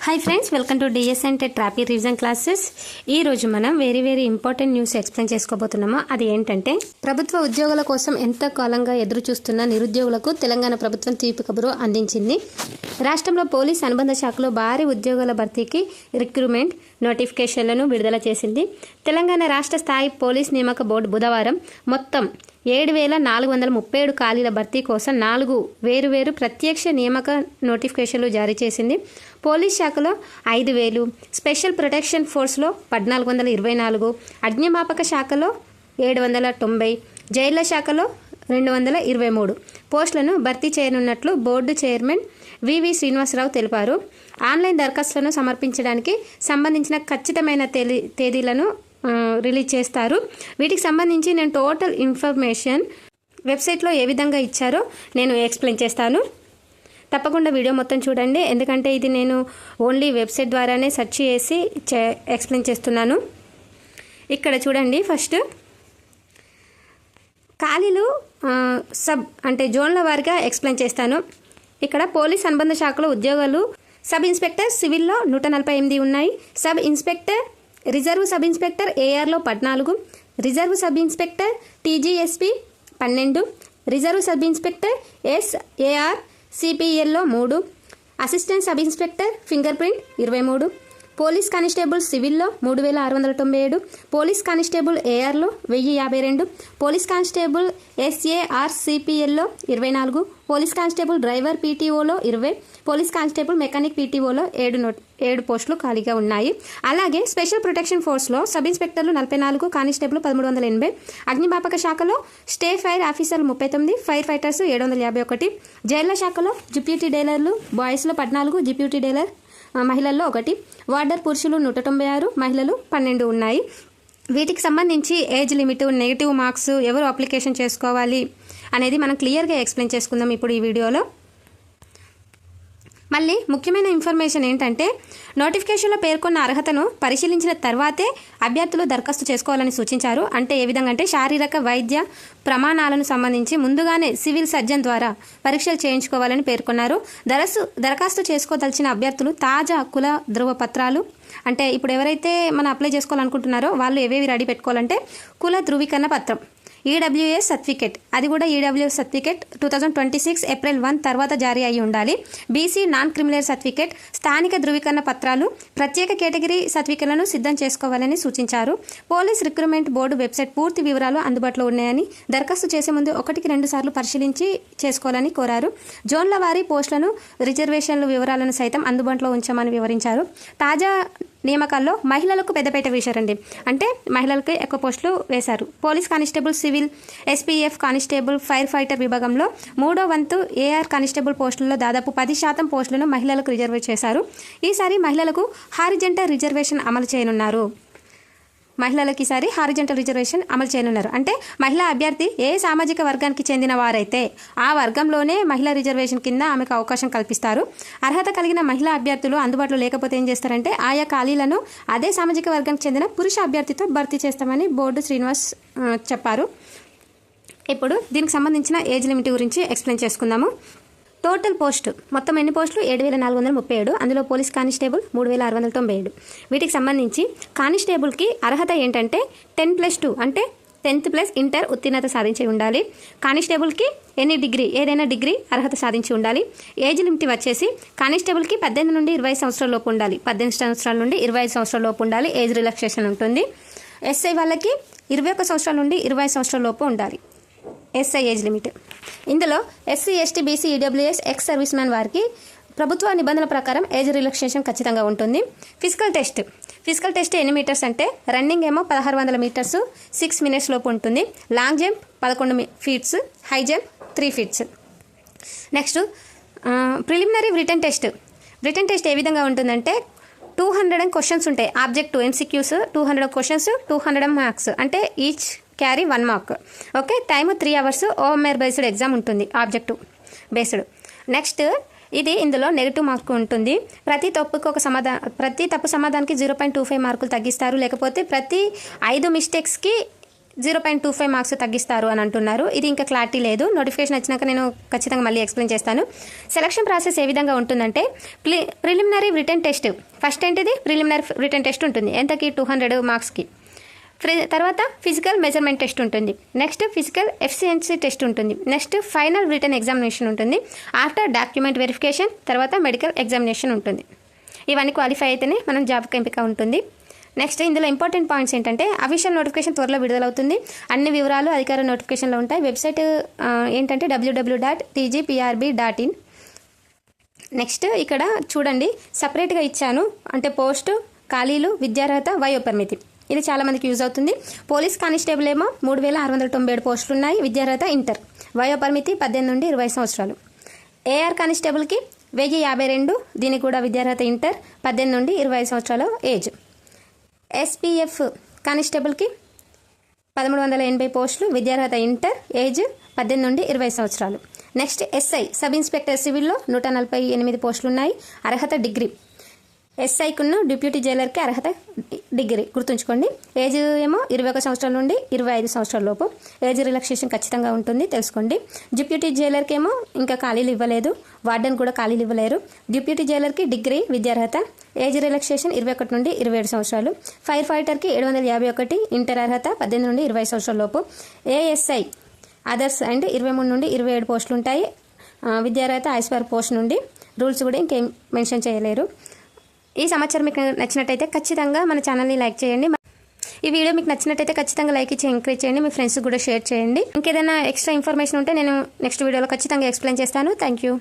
Hi friends, welcome to DSN TET trophy revision classes. ఈ రోజు మనం వెరీ ఇంపార్టెంట్ న్యూస్ ఎక్స్ప్లెయిన్ చేసుకోబోతున్నాము. అది ఏంటంటే, ప్రభుత్వ ఉద్యోగుల కోసం ఎంతో కాలంగా ఎదురు చూస్తున్న నిరుద్యోగులకు తెలంగాణ ప్రభుత్వం తీపి కబురు అందించింది. రాష్ట్రంలో పోలీస్ అనుబంధ శాఖలో భారీ ఉద్యోగుల భర్తీకి రిక్రూట్మెంట్ నోటిఫికేషన్లను విడుదల చేసింది. తెలంగాణ రాష్ట్ర స్థాయి పోలీస్ నియామక బోర్డు బుధవారం మొత్తం 7,437 ఖాళీల భర్తీ కోసం 4 వేరువేరు ప్రత్యక్ష నియామక నోటిఫికేషన్లు జారీ చేసింది. పోలీస్ శాఖలో 5,000, స్పెషల్ ప్రొటెక్షన్ ఫోర్స్లో 1,424, అగ్నిమాపక శాఖలో 790, జైళ్ల శాఖలో 223 పోస్టులను భర్తీ చేయనున్నట్లు బోర్డు చైర్మన్ వివి శ్రీనివాసరావు తెలిపారు. ఆన్లైన్ దరఖాస్తులను సమర్పించడానికి సంబంధించిన ఖచ్చితమైన తేదీలను రిలీజ్ చేస్తారు. వీటికి సంబంధించి నేను టోటల్ ఇన్ఫర్మేషన్ వెబ్సైట్లో ఏ విధంగా ఇచ్చారో నేను ఎక్స్ప్లెయిన్ చేస్తాను. తప్పకుండా వీడియో మొత్తం చూడండి, ఎందుకంటే ఇది నేను ఓన్లీ వెబ్సైట్ ద్వారానే సెర్చ్ చేసి ఎక్స్ప్లెయిన్ చేస్తున్నాను. ఇక్కడ చూడండి, ఫస్ట్ ఖాళీలు అంటే జోన్ల వారిగా ఎక్స్ప్లెయిన్ చేస్తాను. ఇక్కడ పోలీస్ అనుబంధ శాఖలో ఉద్యోగాలు సబ్ ఇన్స్పెక్టర్ సివిల్లో 148 ఉన్నాయి. Sub inspector reserve sub inspector ఏఆర్లో 14, reserve sub inspector TGSP 12, reserve sub inspector SAR సిపిఎల్లో 3, assistant sub inspector finger print 23, police constable సివిల్లో 3,697, పోలీస్ కానిస్టేబుల్ ఏఆర్లో 1,052, పోలీస్ కానిస్టేబుల్ ఎస్ఏఆర్ సిపిఎల్లో 24, పోలీస్ కానిస్టేబుల్ డ్రైవర్ పీటీఓలో 20, పోలీస్ కానిస్టేబుల్ మెకానిక్ పీటీఓలో 7 పోస్టులు ఖాళీగా ఉన్నాయి. అలాగే స్పెషల్ ప్రొటెక్షన్ ఫోర్స్లో సబ్ ఇన్స్పెక్టర్లు 44, కానిస్టేబుల్ 1380, అగ్నిమాపక శాఖలో స్టే ఫైర్ ఆఫీసర్లు 39, ఫైర్ ఫైటర్స్ 751, జైళ్ల శాఖలో డిప్యూటీ డైలర్లు బాయ్స్లో 14, డిప్యూటీ డైలర్ మహిళల్లో 1, వార్డర్ పురుషులు 196, మహిళలు 12 ఉన్నాయి. వీటికి సంబంధించి ఏజ్ లిమిట్, నెగిటివ్ మార్క్స్, ఎవరు అప్లికేషన్ చేసుకోవాలి అనేది మనం క్లియర్గా ఎక్స్ప్లెయిన్ చేసుకుందాం ఇప్పుడు ఈ వీడియోలో. మళ్ళీ ముఖ్యమైన ఇన్ఫర్మేషన్ ఏంటంటే, నోటిఫికేషన్లో పేర్కొన్న అర్హతను పరిశీలించిన తర్వాతే అభ్యర్థులు దరఖాస్తు చేసుకోవాలని సూచించారు. అంటే ఏ విధంగా అంటే, శారీరక వైద్య ప్రమాణాలను సంబంధించి ముందుగానే సివిల్ సర్జన్ ద్వారా పరీక్షలు చేయించుకోవాలని పేర్కొన్నారు. దరఖాస్తు చేసుకోదలిచిన అభ్యర్థులు తాజా కుల ధృవపత్రాలు, అంటే ఇప్పుడు ఎవరైతే మనం అప్లై చేసుకోవాలనుకుంటున్నారో వాళ్ళు ఏవేవి రెడీ పెట్టుకోవాలంటే, కుల ధృవీకరణ పత్రం, ఈడబ్ల్యూఎస్ సర్టిఫికేట్, అది కూడా ఈడబ్ల్యూఎస్ సర్టిఫికేట్ 2026 ఏప్రిల్ 1 తర్వాత జారీ అయి ఉండాలి. బీసీ నాన్ క్రిమినల్ సర్టిఫికేట్, స్థానిక ధృవీకరణ పత్రాలు, ప్రత్యేక కేటగిరీ సర్టిఫికేట్లను సిద్ధం చేసుకోవాలని సూచించారు. పోలీస్ రిక్రూట్మెంట్ బోర్డు వెబ్సైట్ పూర్తి వివరాలు అందుబాటులో ఉన్నాయని, దరఖాస్తు చేసే ముందు 1-2 సార్లు పరిశీలించి చేసుకోవాలని కోరారు. జోన్ల వారీ పోస్టులను, రిజర్వేషన్ల వివరాలను సైతం అందుబాటులో ఉంచామని వివరించారు. తాజా నియామకాల్లో మహిళలకు పెద్దపేట వేశారండి, అంటే మహిళలకి ఎక్కువ పోస్టులు వేశారు. Police constable civil, SPF constable, fire fighter విభాగంలో 3వ వంతు ఏఆర్ కానిస్టేబుల్ పోస్టులలో దాదాపు 10% పోస్టులను మహిళలకు రిజర్వ్ చేశారు. ఈసారి మహిళలకు హారిజెంటల్ రిజర్వేషన్ అమలు చేయనున్నారు. అమలు చేయనున్నారు. అంటే మహిళా అభ్యర్థి ఏ సామాజిక వర్గానికి చెందిన వారైతే ఆ వర్గంలోనే మహిళా రిజర్వేషన్ కింద ఆమెకు అవకాశం కల్పిస్తారు. అర్హత కలిగిన మహిళా అభ్యర్థులు అందుబాటులో లేకపోతే ఏం చేస్తారంటే, ఆయా ఖాళీలను అదే సామాజిక వర్గానికి చెందిన పురుష అభ్యర్థితో భర్తీ చేస్తామని బోర్డు శ్రీనివాస్ చెప్పారు. ఇప్పుడు దీనికి సంబంధించిన ఏజ్ లిమిట్ గురించి ఎక్స్ప్లెయిన్ చేసుకుందాము. టోటల్ పోస్టు మొత్తం ఎన్ని పోస్టులు? 7,437. అందులో పోలీస్ కానిస్టేబుల్ 3,697. వీటికి సంబంధించి కానిస్టేబుల్కి అర్హత ఏంటంటే 10+2, అంటే 10th ప్లస్ ఇంటర్ ఉత్తీర్ణత సాధించి ఉండాలి. కానిస్టేబుల్కి ఏదైనా డిగ్రీ అర్హత సాధించి ఉండాలి. ఏజ్ లిమిట్ వచ్చేసి కానిస్టేబుల్కి 18 నుండి 20 సంవత్సరాల లోపు ఉండాలి. 18 సంవత్సరాల నుండి 25 సంవత్సరాల లోపు ఉండాలి. ఏజ్ రిలాక్సేషన్ ఉంటుంది. ఎస్ఐ వాళ్ళకి 21 సంవత్సరాల నుండి 20 సంవత్సరాల లోపు ఉండాలి ఎస్ఐ ఏజ్ లిమిట్. ఇందులో SC, ST, BC, EWS, ex service man వారికి ప్రభుత్వ నిబంధనల ప్రకారం ఏజ్ రిలాక్సేషన్ ఖచ్చితంగా ఉంటుంది. ఫిజికల్ టెస్ట్ ఎన్ని మీటర్స్ అంటే, రన్నింగ్ ఏమో 1600 మీటర్స్ 6 మినిట్స్ లోపు ఉంటుంది. Long jump 11 feets, high jump 3 feets. Next preliminary written test ఏ విధంగా ఉంటుందంటే, 200 క్వశ్చన్స్ ఉంటాయి. ఆబ్జెక్టివ్ MCQs 200 క్వశ్చన్స్, 200 మార్క్స్, అంటే each carry 1 mark. Okay, time 3 hours. OMR based exam ఉంటుంది, ఆబ్జెక్టివ్ బేస్డ్. నెక్స్ట్ ఇందులో నెగిటివ్ మార్క్ ఉంటుంది. ప్రతి తప్పు సమాధానానికి 0.25 మార్కులు తగ్గిస్తారు. లేకపోతే ప్రతి 5 మిస్టేక్స్కి 0.25 మార్క్స్ తగ్గిస్తారు అని అంటున్నారు. ఇది ఇంకా క్లారిటీ లేదు. నోటిఫికేషన్ వచ్చినాక నేను ఖచ్చితంగా మళ్ళీ ఎక్స్ప్లెయిన్ చేస్తాను. సెలక్షన్ ప్రాసెస్ ఏ విధంగా ఉంటుందంటే ప్రిలిమినరీ రిటన్ టెస్ట్ ఫస్ట్ ఏంటిది ప్రిలిమినరీ రిటన్ టెస్ట్ ఉంటుంది. ఎంతకి 200 మార్క్స్కి. తర్వాత ఫిజికల్ మెజర్మెంట్ టెస్ట్ ఉంటుంది. నెక్స్ట్ ఫిజికల్ ఎఫిషియన్సీ టెస్ట్ ఉంటుంది. నెక్స్ట్ ఫైనల్ రిటన్ ఎగ్జామినేషన్ ఉంటుంది. ఆఫ్టర్ డాక్యుమెంట్ వెరిఫికేషన్ తర్వాత మెడికల్ ఎగ్జామినేషన్ ఉంటుంది. ఇవన్నీ క్వాలిఫై అయితేనే మనం జాబ్కి ఎంపిక ఉంటుంది. నెక్స్ట్ ఇందులో ఇంపార్టెంట్ పాయింట్స్ ఏంటంటే అఫీషియల్ నోటిఫికేషన్ త్వరలో విడుదలవుతుంది. అన్ని వివరాలు అధికార నోటిఫికేషన్లో ఉంటాయి. వెబ్సైట్ ఏంటంటే www.tgprb.in. నెక్స్ట్ ఇక్కడ చూడండి సపరేట్గా ఇచ్చాను, అంటే పోస్టు, ఖాళీలు, విద్యార్హత, వయోపరిమితి. ఇది చాలామందికి యూజ్ అవుతుంది. పోలీస్ కానిస్టేబుల్ ఏమో 3697 పోస్టులు ఉన్నాయి. విద్యార్హత ఇంటర్. వయోపరిమితి 18 నుండి 20 సంవత్సరాలు. ఏఆర్ కానిస్టేబుల్కి 1052, దీనికి కూడా విద్యార్హత ఇంటర్, 18 నుండి 25 సంవత్సరాల ఏజ్. ఎస్పీఎఫ్ కానిస్టేబుల్కి 1380 పోస్టులు, విద్యార్హత ఇంటర్, ఏజ్ 18 నుండి 20 సంవత్సరాలు. నెక్స్ట్ ఎస్ఐ సబ్ ఇన్స్పెక్టర్ సివిల్లో 148 పోస్టులు ఉన్నాయి. అర్హత డిగ్రీ. ఎస్ఐకున్న డిప్యూటీ జైలర్కి అర్హత డిగ్రీ గుర్తుంచుకోండి. ఏజ్ ఏమో 21 సంవత్సరాల నుండి 25 సంవత్సరాల లోపు. ఏజ్ రిలాక్సేషన్ ఖచ్చితంగా ఉంటుంది, తెలుసుకోండి. డిప్యూటీ జైలర్కి ఏమో ఇంకా ఖాళీలు ఇవ్వలేదు. వార్డెన్ కూడా ఖాళీలు ఇవ్వలేరు. డిప్యూటీ జైలర్కి డిగ్రీ విద్యార్హత. ఏజ్ రిలాక్సేషన్ 21 నుండి 27 సంవత్సరాలు. ఫైర్ ఫైటర్కి 751, ఇంటర్ అర్హత 18 నుండి 20 సంవత్సరాల లోపు. ఏఎస్ఐ అదర్స్ అండ్ 23 నుండి 27 పోస్టులు ఉంటాయి. విద్యార్హత ఐస్పర్ పోస్ట్ నుండి. రూల్స్ కూడా ఇంకేం మెన్షన్ చేయలేరు. ఈ సమాచారం మీకు నచ్చినట్టయితే ఖచ్చితంగా మన ఛానల్ని లైక్ చేయండి. ఈ వీడియో మీకు నచ్చినట్టయితే ఖచ్చితంగా లైక్ ఇచ్చి ఎంకరేజ్ చేయండి. మీ ఫ్రెండ్స్ కూడా షేర్ చేయండి. ఇంకేదైనా ఎక్స్ట్రా ఇన్ఫర్మేషన్ ఉంటే నేను నెక్స్ట్ వీడియోలో ఖచ్చితంగా ఎక్స్ప్లెయిన్ చేస్తాను. Thank you.